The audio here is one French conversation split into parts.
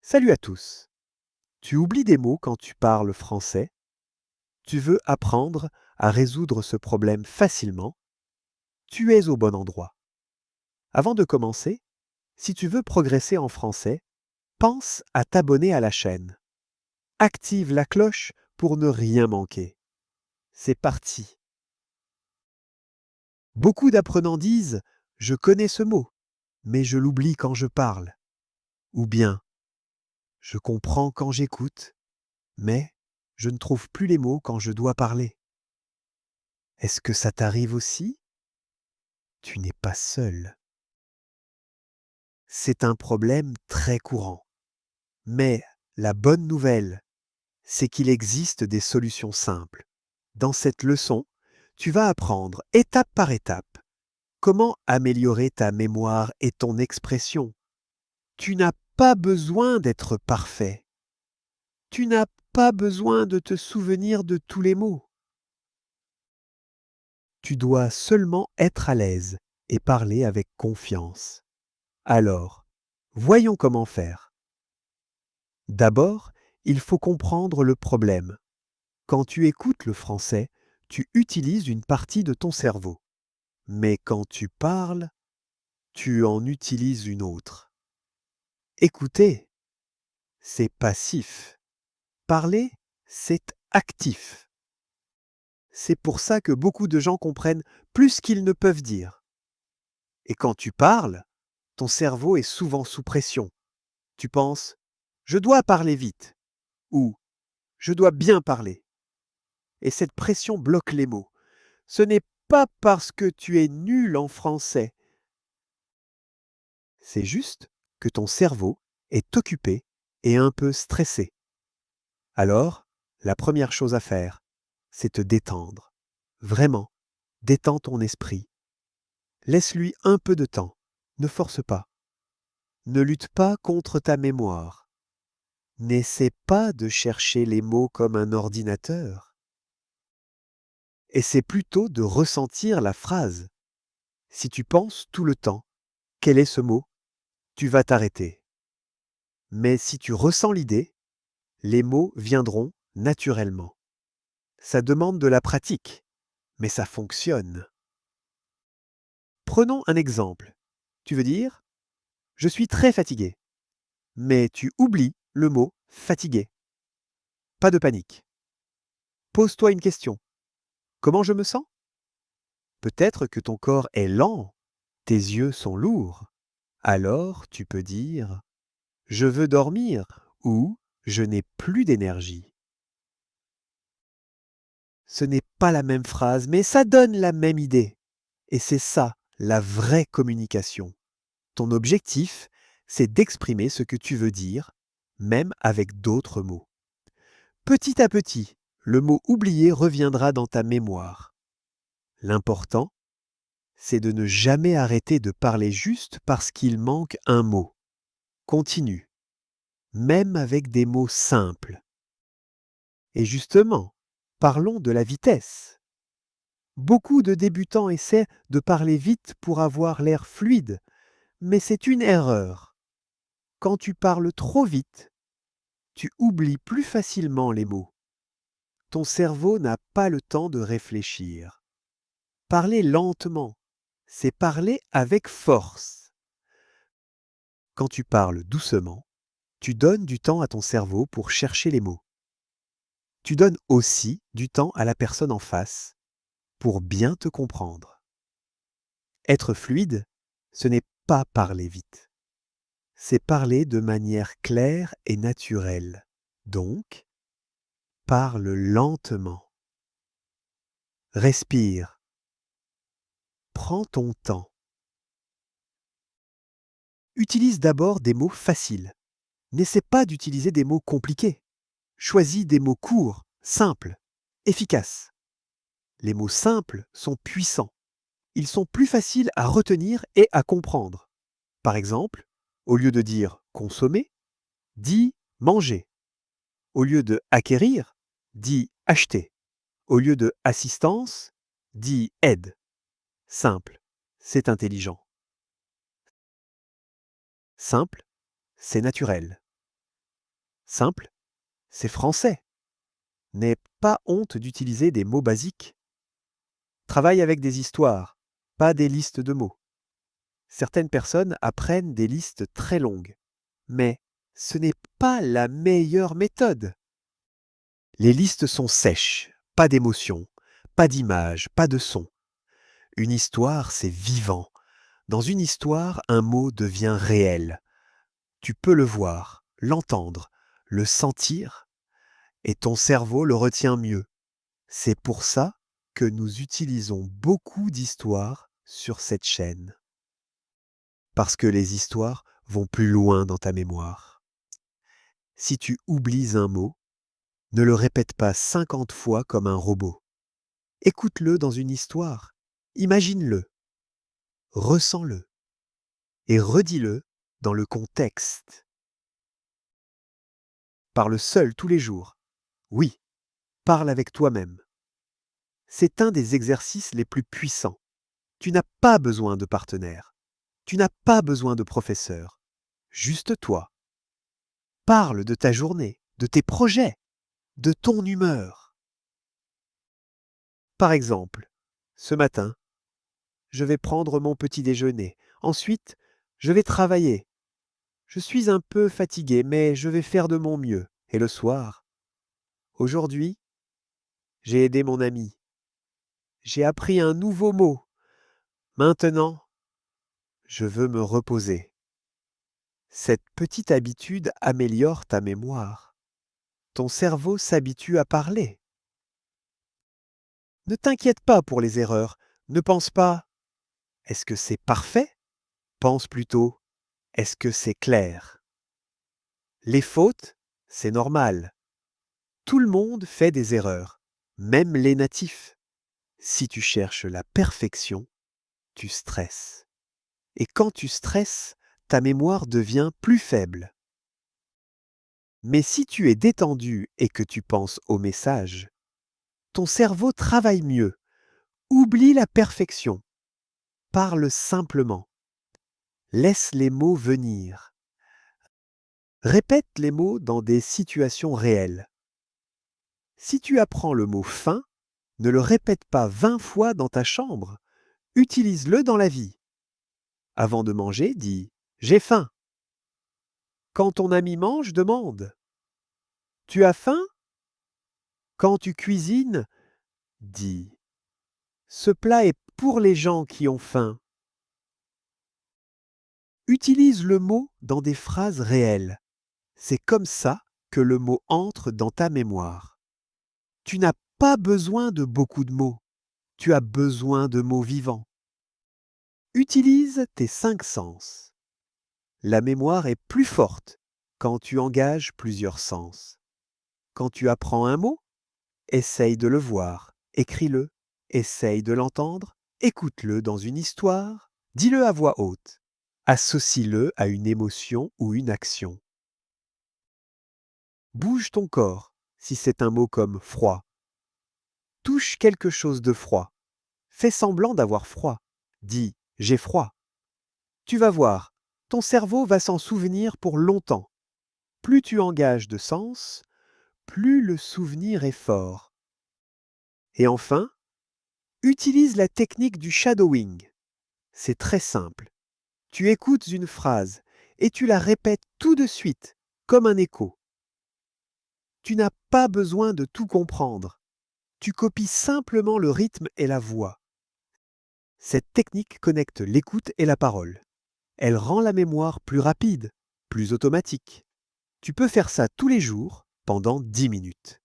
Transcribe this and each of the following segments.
Salut à tous. Tu oublies des mots quand tu parles français. Tu veux apprendre à résoudre ce problème facilement. Tu es au bon endroit. Avant de commencer, si tu veux progresser en français, pense à t'abonner à la chaîne. Active la cloche pour ne rien manquer. C'est parti. Beaucoup d'apprenants disent ⁇ Je connais ce mot, mais je l'oublie quand je parle ⁇ ou bien ⁇ Je comprends quand j'écoute, mais je ne trouve plus les mots quand je dois parler ⁇ Est-ce que ça t'arrive aussi? Tu n'es pas seul. C'est un problème très courant. Mais la bonne nouvelle, c'est qu'il existe des solutions simples. Dans cette leçon, tu vas apprendre étape par étape comment améliorer ta mémoire et ton expression. Tu n'as pas besoin d'être parfait. Tu n'as pas besoin de te souvenir de tous les mots. Tu dois seulement être à l'aise et parler avec confiance. Alors, voyons comment faire. D'abord, il faut comprendre le problème. Quand tu écoutes le français, tu utilises une partie de ton cerveau. Mais quand tu parles, tu en utilises une autre. Écouter, c'est passif. Parler, c'est actif. C'est pour ça que beaucoup de gens comprennent plus qu'ils ne peuvent dire. Et quand tu parles, ton cerveau est souvent sous pression. Tu penses ⁇ Je dois parler vite ⁇ ou ⁇ Je dois bien parler ⁇ et cette pression bloque les mots. Ce n'est pas parce que tu es nul en français. C'est juste que ton cerveau est occupé et un peu stressé. Alors, la première chose à faire, c'est te détendre. Vraiment, détends ton esprit. Laisse-lui un peu de temps. Ne force pas. Ne lutte pas contre ta mémoire. N'essaie pas de chercher les mots comme un ordinateur. Essaie plutôt de ressentir la phrase. Si tu penses tout le temps, quel est ce mot? Tu vas t'arrêter. Mais si tu ressens l'idée, les mots viendront naturellement. Ça demande de la pratique, mais ça fonctionne. Prenons un exemple. Tu veux dire ⁇ Je suis très fatigué ⁇ mais tu oublies le mot fatigué. Pas de panique. Pose-toi une question. Comment je me sens? Peut-être que ton corps est lent, tes yeux sont lourds. Alors tu peux dire ⁇ Je veux dormir ⁇ ou ⁇ Je n'ai plus d'énergie. Ce n'est pas la même phrase, mais ça donne la même idée. Et c'est ça, la vraie communication. Ton objectif, c'est d'exprimer ce que tu veux dire, même avec d'autres mots. Petit à petit, le mot oublié reviendra dans ta mémoire. L'important, c'est de ne jamais arrêter de parler juste parce qu'il manque un mot. Continue, même avec des mots simples. Et justement, parlons de la vitesse. Beaucoup de débutants essaient de parler vite pour avoir l'air fluide, mais c'est une erreur. Quand tu parles trop vite, tu oublies plus facilement les mots. Ton cerveau n'a pas le temps de réfléchir. Parler lentement, c'est parler avec force. Quand tu parles doucement, tu donnes du temps à ton cerveau pour chercher les mots. Tu donnes aussi du temps à la personne en face pour bien te comprendre. Être fluide, ce n'est pas parler vite. C'est parler de manière claire et naturelle. Donc, parle lentement. Respire. Prends ton temps. Utilise d'abord des mots faciles. N'essaie pas d'utiliser des mots compliqués. Choisis des mots courts, simples, efficaces. Les mots simples sont puissants. Ils sont plus faciles à retenir et à comprendre. Par exemple, au lieu de dire consommer, dis manger. Au lieu de acquérir, dis acheter. Au lieu de assistance, dis aide. Simple, c'est intelligent. Simple, c'est naturel. Simple, c'est français. N'aie pas honte d'utiliser des mots basiques. Travaille avec des histoires, pas des listes de mots. Certaines personnes apprennent des listes très longues, mais ce n'est pas la meilleure méthode. Les listes sont sèches, pas d'émotion, pas d'image, pas de son. Une histoire, c'est vivant. Dans une histoire, un mot devient réel. Tu peux le voir, l'entendre, le sentir, et ton cerveau le retient mieux. C'est pour ça que nous utilisons beaucoup d'histoires sur cette chaîne. Parce que les histoires vont plus loin dans ta mémoire. Si tu oublies un mot, ne le répète pas 50 fois comme un robot. Écoute-le dans une histoire, imagine-le, ressens-le et redis-le dans le contexte. Parle seul tous les jours. Oui, parle avec toi-même. C'est un des exercices les plus puissants. Tu n'as pas besoin de partenaire. Tu n'as pas besoin de professeur. Juste toi. Parle de ta journée, de tes projets, de ton humeur. Par exemple, ce matin, je vais prendre mon petit déjeuner. Ensuite, je vais travailler. Je suis un peu fatigué, mais je vais faire de mon mieux. Et le soir, aujourd'hui, j'ai aidé mon ami. J'ai appris un nouveau mot. Maintenant, je veux me reposer. Cette petite habitude améliore ta mémoire. Ton cerveau s'habitue à parler. Ne t'inquiète pas pour les erreurs. Ne pense pas est-ce que c'est parfait? Pense plutôt est-ce que c'est clair? Les fautes, c'est normal. Tout le monde fait des erreurs, même les natifs. Si tu cherches la perfection, tu stresses. Et quand tu stresses, ta mémoire devient plus faible. Mais si tu es détendu et que tu penses au message, ton cerveau travaille mieux. Oublie la perfection. Parle simplement. Laisse les mots venir. Répète les mots dans des situations réelles. Si tu apprends le mot faim, ne le répète pas 20 fois dans ta chambre. Utilise-le dans la vie. Avant de manger, dis j'ai faim. Quand ton ami mange, demande tu as faim? Quand tu cuisines, dis ce plat est pour les gens qui ont faim. Utilise le mot dans des phrases réelles. C'est comme ça que le mot entre dans ta mémoire. Tu n'as pas besoin de beaucoup de mots. Tu as besoin de mots vivants. Utilise tes 5 sens. La mémoire est plus forte quand tu engages plusieurs sens. Quand tu apprends un mot, essaye de le voir, écris-le, essaye de l'entendre, écoute-le dans une histoire, dis-le à voix haute, associe-le à une émotion ou une action. Bouge ton corps, si c'est un mot comme froid. Touche quelque chose de froid. Fais semblant d'avoir froid. Dis j'ai froid. Tu vas voir, ton cerveau va s'en souvenir pour longtemps. Plus tu engages de sens, plus le souvenir est fort. Et enfin, utilise la technique du shadowing. C'est très simple. Tu écoutes une phrase et tu la répètes tout de suite, comme un écho. Tu n'as pas besoin de tout comprendre. Tu copies simplement le rythme et la voix. Cette technique connecte l'écoute et la parole. Elle rend la mémoire plus rapide, plus automatique. Tu peux faire ça tous les jours pendant 10 minutes.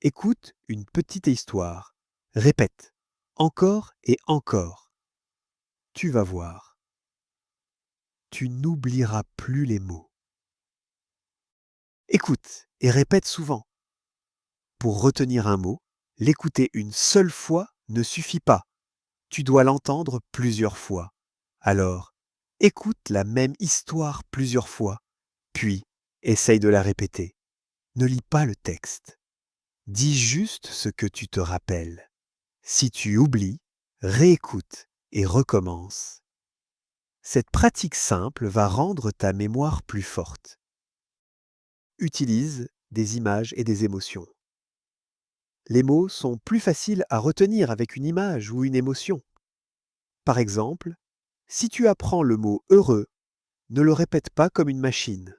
Écoute une petite histoire. Répète, encore et encore. Tu vas voir. Tu n'oublieras plus les mots. Écoute et répète souvent. Pour retenir un mot, l'écouter une seule fois ne suffit pas. Tu dois l'entendre plusieurs fois. Alors, écoute la même histoire plusieurs fois, puis essaye de la répéter. Ne lis pas le texte. Dis juste ce que tu te rappelles. Si tu oublies, réécoute et recommence. Cette pratique simple va rendre ta mémoire plus forte. utilisent des images et des émotions. Les mots sont plus faciles à retenir avec une image ou une émotion. Par exemple, si tu apprends le mot heureux, ne le répète pas comme une machine.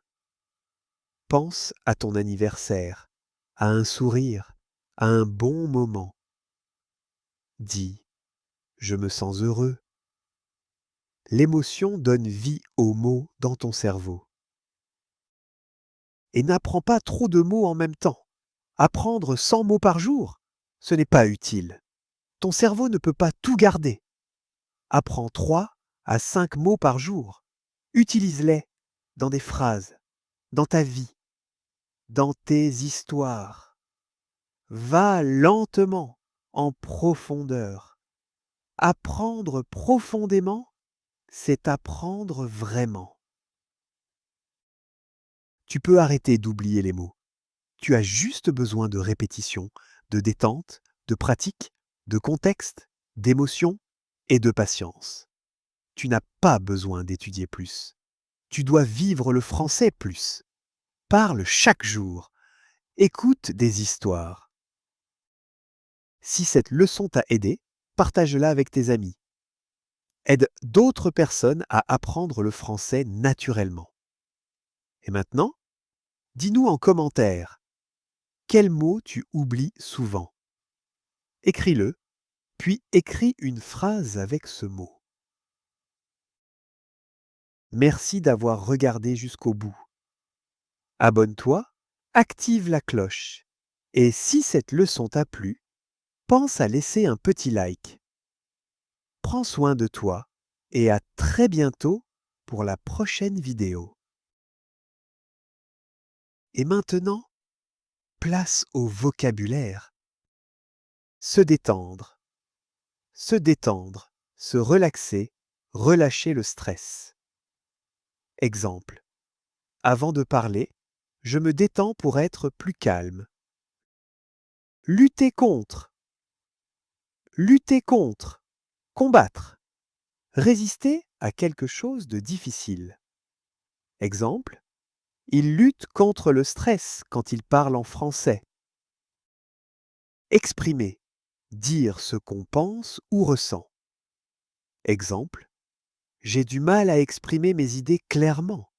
Pense à ton anniversaire, à un sourire, à un bon moment. Dis, je me sens heureux. L'émotion donne vie aux mots dans ton cerveau. Et n'apprends pas trop de mots en même temps. Apprendre 100 mots par jour, ce n'est pas utile. Ton cerveau ne peut pas tout garder. Apprends 3 à 5 mots par jour. Utilise-les dans des phrases, dans ta vie, dans tes histoires. Va lentement, en profondeur. Apprendre profondément, c'est apprendre vraiment. Tu peux arrêter d'oublier les mots. Tu as juste besoin de répétition, de détente, de pratique, de contexte, d'émotion et de patience. Tu n'as pas besoin d'étudier plus. Tu dois vivre le français plus. Parle chaque jour. Écoute des histoires. Si cette leçon t'a aidé, partage-la avec tes amis. Aide d'autres personnes à apprendre le français naturellement. Et maintenant, dis-nous en commentaire, quel mot tu oublies souvent? Écris-le, puis écris une phrase avec ce mot. Merci d'avoir regardé jusqu'au bout. Abonne-toi, active la cloche. Et si cette leçon t'a plu, pense à laisser un petit like. Prends soin de toi et à très bientôt pour la prochaine vidéo. Et maintenant, place au vocabulaire. Se détendre, se relaxer, relâcher le stress. Exemple. Avant de parler, je me détends pour être plus calme. Lutter contre, combattre, résister à quelque chose de difficile. Exemple. Il lutte contre le stress quand il parle en français. Exprimer, dire ce qu'on pense ou ressent. Exemple. J'ai du mal à exprimer mes idées clairement.